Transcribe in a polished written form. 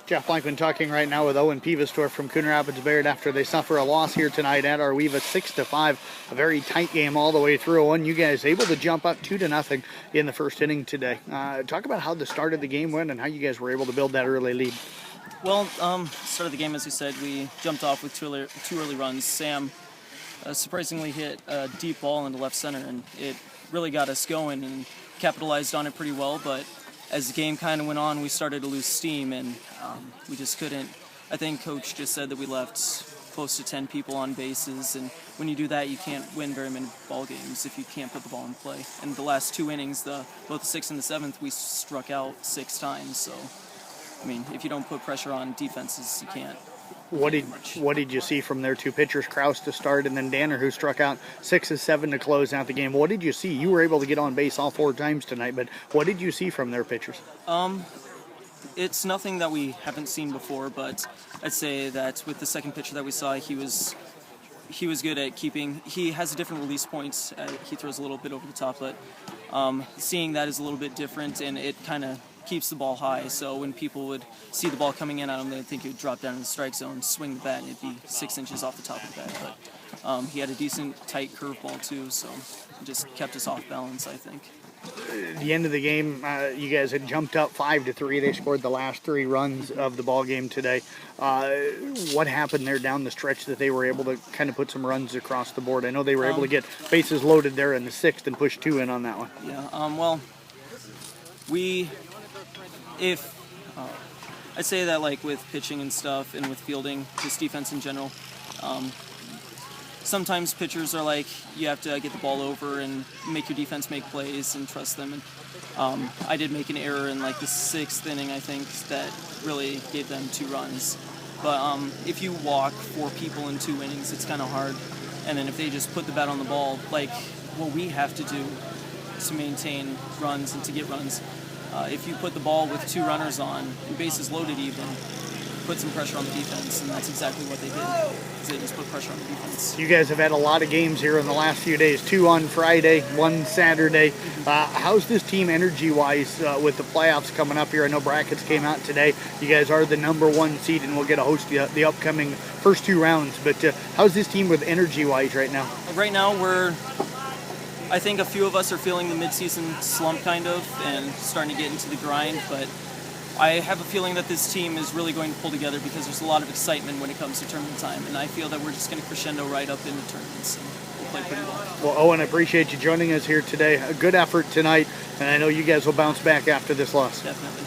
Jeff Blankman talking right now with Owen Pevestorf from Coon Rapids Bayard after they suffer a loss here tonight at AWV, 6-5. A very tight game all the way through. And you guys able to jump up 2-0 in the first inning today. Talk about how the start of the game went and how you guys were able to build that early lead. Well, start of the game, as you said, we jumped off with two early runs. Sam surprisingly hit a deep ball into left center, and it really got us going and capitalized on it pretty well. But as the game kind of went on, we started to lose steam, and we just couldn't. I think Coach just said that we left close to 10 people on bases, and when you do that, you can't win very many ball games if you can't put the ball in play. And the last two innings, both the 6th and the 7th, we struck out 6 times. So, I mean, if you don't put pressure on defenses, you can't. What did you see from their two pitchers, Kraus to start and then Danner, who struck out 6 of 7 to close out the game? What did you see? You were able to get on base all 4 times tonight, but what did you see from their pitchers? It's nothing that we haven't seen before, but I'd say that with the second pitcher that we saw, he was good at keeping. He has a different release point. He throws a little bit over the top, but seeing that is a little bit different, and it kind of keeps the ball high. So when people would see the ball coming in at him, they'd think it would drop down in the strike zone, swing the bat, and it'd be 6 inches off the top of the bat. But he had a decent, tight curveball too, so it just kept us off balance, I think. At the end of the game, you guys had jumped up 5-3. They scored the last 3 runs of the ball game today. What happened there down the stretch that they were able to kind of put some runs across the board? I know they were able to get bases loaded there in the 6th and push 2 in on that one. Yeah. Well, I'd say that, like, with pitching and stuff and with fielding, just defense in general, sometimes pitchers are like, you have to get the ball over and make your defense make plays and trust them. And I did make an error in, like, the 6th inning, I think, that really gave them 2 runs. But if you walk 4 people in 2 innings, it's kind of hard. And then if they just put the bat on the ball, like what we have to do to maintain runs and to get runs, if you put the ball with 2 runners on, your bases loaded even, put some pressure on the defense, and that's exactly what they did. They just put pressure on the defense. You guys have had a lot of games here in the last few days, 2 on Friday, 1 Saturday. How's this team energy-wise with the playoffs coming up here? I know brackets came out today. You guys are the number 1 seed, and we'll get to host the upcoming first 2 rounds. But how's this team with energy-wise right now? Right now, I think a few of us are feeling the midseason slump kind of and starting to get into the grind, but I have a feeling that this team is really going to pull together because there's a lot of excitement when it comes to tournament time, and I feel that we're just going to crescendo right up into tournaments, and we'll play pretty well. Well, Owen, I appreciate you joining us here today. A good effort tonight, and I know you guys will bounce back after this loss. Definitely.